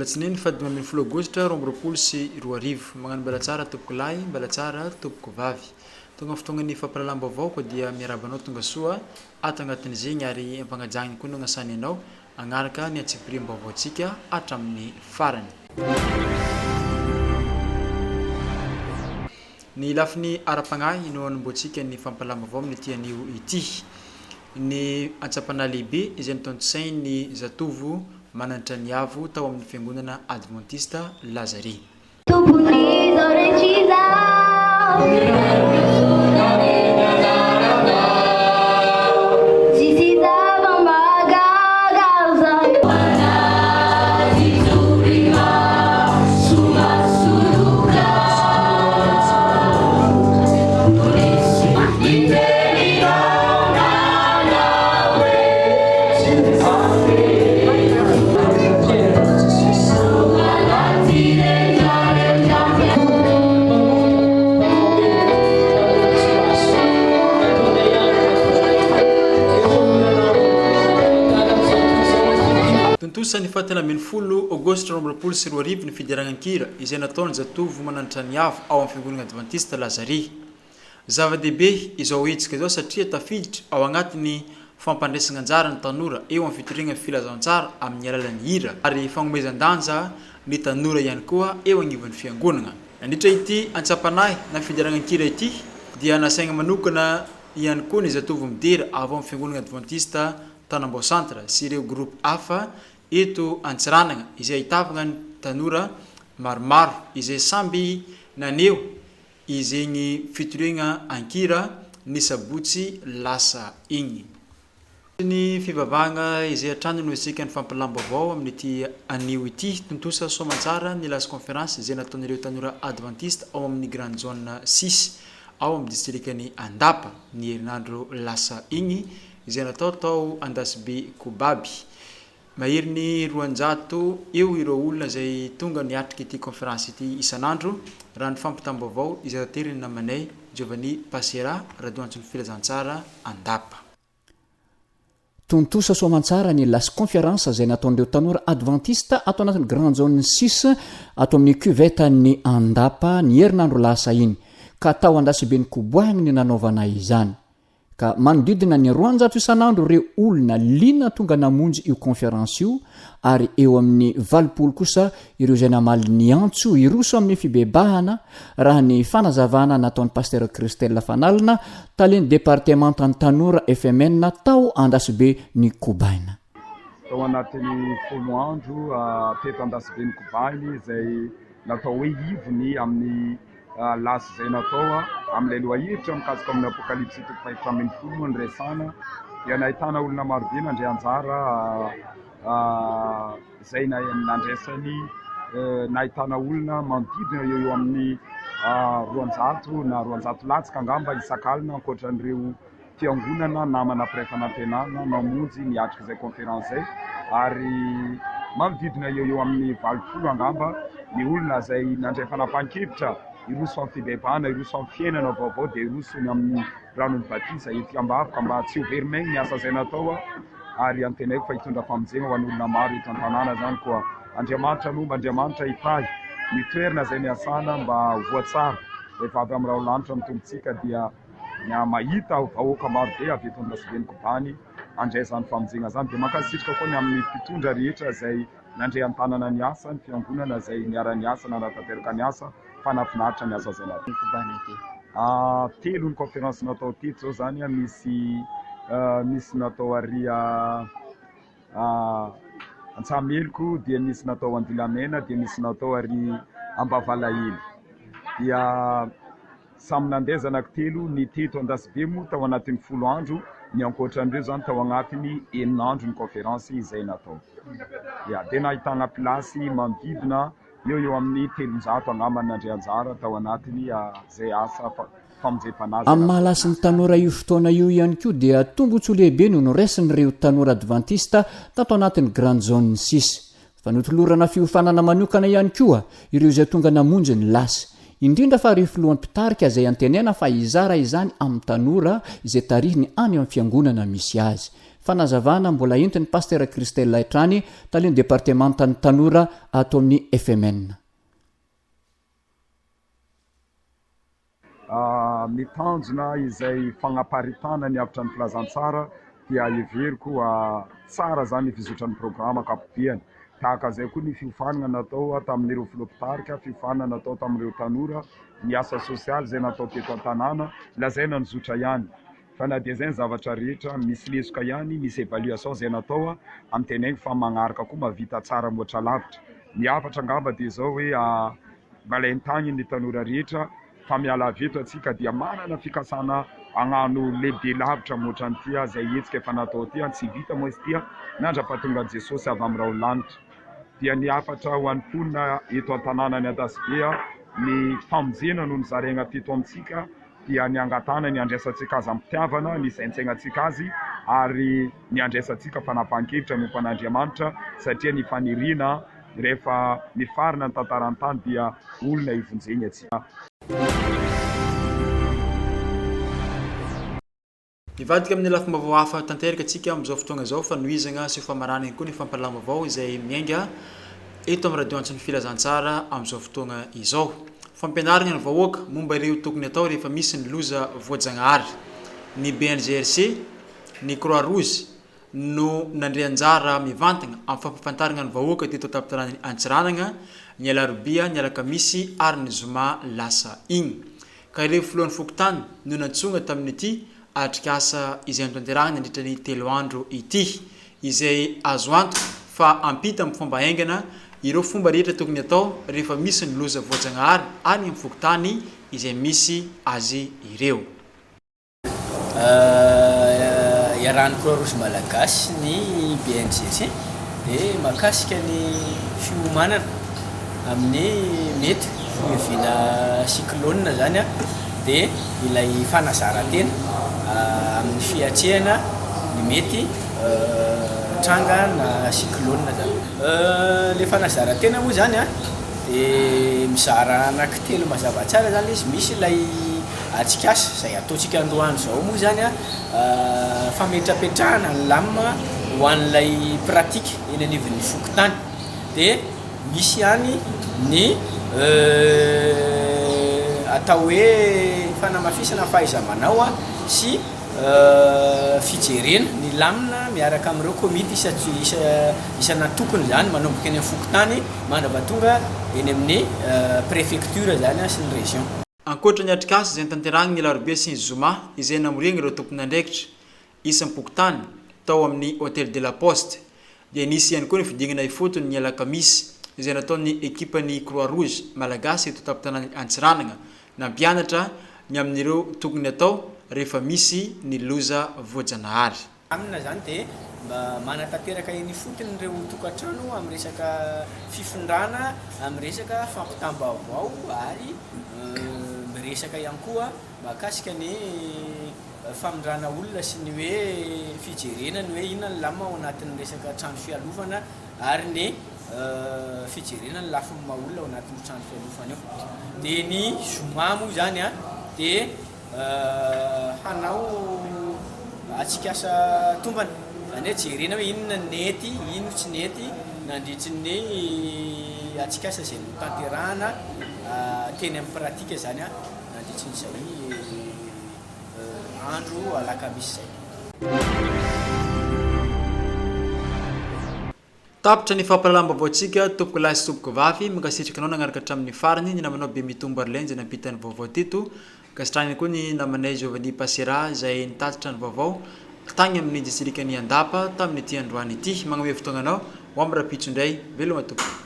Alatsinainy fadimy amin'ny 10 Aogositra 2024 magnano mbela tsara tompoko lahy mbela tsara tompoko vavy. Tonga fotoagnan'ny fampalalam-baovao koa dia miarabanao tonga soa ato agnatin'izegny ary ampagnajagny koa no agnasany ianao agnaraka ny atsipiriam-baovaontsika hatramin'ny farany. Ny lafiny ara-pagnahy no anomboantsika ny fampalalam-baovao amin'ny tian'io ity. Ny atsapana lehibe izay nataonsain'ny zatovo manantra ny avo tao amin'ny fiangonana Adventista Lazare. Tontosany fatana amin'ny 10 Aogositra 2024 ny fidiaranan-kira izay nataony zatovo manantra ny avo ao amin'ny fiangonana Adventista Lazare. Zava-dehibe izao hetsika izao satria tafiditra ao agnatiny fampandraisana anjara ny tanora eo amin'ny fitoriana filazantsara amin'ny alalan'ny hira ary fagnomezan-danja ny tanora ihany koa eo agnivon'ny fiangonana. Nandritra ity antsapanahy na fidiaranan-kira ity dia nasaigna manokana ihany koa ny zatovo midera avy amin'ny fiangonana Adventista Tanambao Centre sy ireo groupe hafa eto Antsiranana izay ahitavana ny tanora maromaro izay samby naneo izegny fitoriana ankira ny sabotsy lasa igny. Ny fivavahana izay atrano no isika ny fampalalam-baovao amin'ity anio ity tontosa soamantsara ny lasa conférence izay nataon'ireo tanora Adventista ao amin'ny Grande Zone 6 ao amin'ny distrikany Andapa ny herinandro lasa igny izay natao tao Andasibe Kobaby. Mahery ny 200 eo ireo olona izay tonga niatrika ity conférence ity isanandro raha ny fampitam-baovao izay tateriny namanay Giovanni Pasera radioantsony filazantsara Andapa. Tontosa soamantsara ny las conférence izay nataon'ireo tanora Adventista ato anatin'ny Grande Zone 6 ato amin'ny cuvette ny Andapa ny herinandro lasa iny ka tao Andasibe ny Koboahiny ny nanaovana izany. Ka manodidina ny 200 isanandro ireo olona lina tonga namonjy io conférence io ary eo amin'ny 20 kosa ireo izay namaly ny antso iroso amin'ny fibebahana raha ny fanazavana nataon'ny pasteur Christelle Fanalina taleny départementan'ny tanora FMN tao Andasibe ny Kobaina. Tao anatin'ny 10 andro teto Andasibe ny Kobaina izay natao hoe hivony amin'ny las izay natao amin'ilay lohahevitra mikasika amin'ny apokalypsy toko fahefatra ambin'ny folo ny resana dia nahitana olona marobe nandray anjara izay nandraisany nahitana olona manodidina eo amin'ny 200 na 200 latsaka angamba isan-kalina ankoatran'ireo fiangonana namana prefanantenana mamonjy niatrika izay conférence zay ary manodidina eo amin'ny 20 angamba ny olona izay nandray fanapahan-kevitra iroso amin'ny fibebahana, iroso amin'ny fiainana vaovao dia irosony amin'ny ranon'ny batisa ety ambavika mba tsy ho verimaigny ny asa izay natao ary antenaiko fa hitondra famonjena ho an'olona maro eto an-tanàna zany koa Andriamanitra nomba Andriamanitra hitahy ny toerana izay niasana mba voatsara rehefa avy amin'ny raolanitra mitombotsika dia mahita vahoaka maro be avy eto Andasibe ny Kobany andraisany famonjena zany dia mankasitrika koa ny amin'ny mpitondra rehetra izay nandray an-tanana ny asa ny fiangonana izay niara-ny asa nanatanteraka ny asa fanafinaritra ny asa izay naty Kobany ity. Telo ny conférence natao teto zao zany misy natao ary Antsameloko dia misy natao Andilamena dia misy natao ary Ambavalahely. Dia samy nandeha anankitelo ny teto Andasibe moa tao anatin'ny 10 andro ny ankoatran'ireo zany tao agnatiny 9 andro ny conférence izay natao. Dia nahitana plasy manodidina eo amin'ny 300 angamba nandray anjara tao anatiny zay asa famonjem-panazy. Amin'ny mahalasin'ny tanora io fotoana io ihany koa dia tombontsy lehibe no noraisin'ireo tanora Adventista tato anatin'ny Grande Zone 6 fa notolorana fiofanana manokana ihany koa ireo izay tonga namonjy ny lasy indrindra fa ry filohan'ny mpitarika izay antenena fa izara izany amin'ny tanora izay tarihiny any amin'ny fiangonana misy azy fanazavana mbola entiny paster Christelle Laitrany taliany departementany tanora ato amin'ny FMN. Mitanjona izay fagnaparitana ny avitra ny filazantsara dia everiko tsara zany fizotran'ny programa kapopiany. Tahaka izay koa ny fiofanana natao tamin'ireo filopitarika, fiofanana natao tamin'ireo tanora, ny asa sosialy izay natao teto an-tanàna, lazaina ny zotra ihany. Fa na dia izay ny zavatra rehetra misy lesoka ihany, misy évaluation izay natao amin'ny tenainy fa magnaraka koa mahavita tsara moatra lavitra. Ny hafatra angamba dia izao hoe balaintany ny tanora rehetra fa miala avy eto atsika dia manana fikasana agnano lehibe lavitra moatra an'ity izay hetsika efa natao ty tsy vita moa izy ity nandrapahatonga Jesosy avy amin'ny raolanitra. Dia ny hafatra ho an'ny mponina eto an-tanàna ny Antasibea ny famonjena no nizaraina teto amintsika dia ny angatana ny andraisantsika azy am-pitiavana ny saintsainantsika azy ary ny andraisantsika fanapahan-kevitra nompo an'Andriamanitra satria ny faniriana rehefa nifarina ny tantarantany dia olona ivonjeny atsika. Nivadika amin'ny lafim-baovao hafa tanteraka atsika amin'izao fotoagna izao fanohizana sy famarana koa ny fampalam-baovao izay miainga eto amin'ny radio antsin'ny filazantsara amin'izao fotoagna izao. Fampianarana ny vahoaka momba ireo tokony atao rehefa misy ny loza voajanahary. Ny BNGRC, ny Croix Rouge no nandray anjara mivantana amin'ny fampafantarana ny vahoaka teto an-tampon-tanàna Antsiranana ny alarobia, ny alakamisy ary ny zoma lasa igny. Ka ireo filohan'ny fokotany no nantsonga tamin'ity atrikasa izay antanterahana nandritra ny 3 andro ity izay azo antoka fa ampita amin'ny fomba haingana ireo fomba rehetra tokony atao rehefa misy ny loza voajanahary any amin'ny fokotany izay misy azy ireo. Iarahan'ny Croix Rouge malagasy ny BNGC dia mahakasika ny fiomanana amin'ny mety fiovina cyclone zany dia ilay fanazarantena amin'ny fiatrehana ny mety tranga na cyclone zany. Le fanazarantena moa zany dia mizara anankitelo mazava tsara zany izy. Misy ilay atsikasa izay ataontsika androany izao moa zany fametrapetrahana ny lamina ho an'ilay pratika eny anivon'ny fokotany. Dia misy ihany ny atao hoe fanamafisana fahaiza-manao sy fijerena ny lamina miaraka amin'ireo komity isanatokony zany manomboka eny amin'ny fokotany mandrapatonga eny amin'ny préfecture zany sy ny région. Ankoatra ny atrikasa izay tanterahana ny alarobia sy ny zoma izay namorena ireo tompony andraikitra isan'ny pokotany tao amin'ny Hôtel de la Poste dia nisy ihany koa ny fidinana ifotony ny alakamisy izay nataon'ny ekipan'ny Croix Rouge malagasy eto an-tampon-tanàna Antsiranana nampianatra ny amin'ireo tokony atao rehefa misy ny loza voajanahary. Amina zany dia manatanteraka eny fotony ireo tokantrano amin'ny resaka fifondrana, amin'ny resaka fampitam-baovao ary miresaka ihany koa mahakasika ny famondrana olona sy ny hoe fijerena ny hoe inona ny lamina ao anatin'ny resaka trano fialofana ary ny fijerena ny lafiny maha-olona ao anatin'ny trano fialofana eo. Dia ny zoma moa zany dia hanao atsikasa tombana zany hoe jerena hoe inona nety ino tsy nety nandritry ny atsikasa izay notanterahana teny amin'ny pratika zany nandritry n'izay andro alakamisy izay. Tapitra ny fampalalam-baovao antsika tompoko lahy sy tompoko vavy mankasitraka anao nagnaraka hatramin'ny farany ny namanao be mitombo Arlenjy nampitany vaovao teto kasitrahany koa ny namanay Giovanni Pasera izay nitatitra ny vaovao tany amin'ny distrikany Andapa tamin'ity androany ity magnome fotoagnanao ho amin'ny rapitso indray veloma tompoko.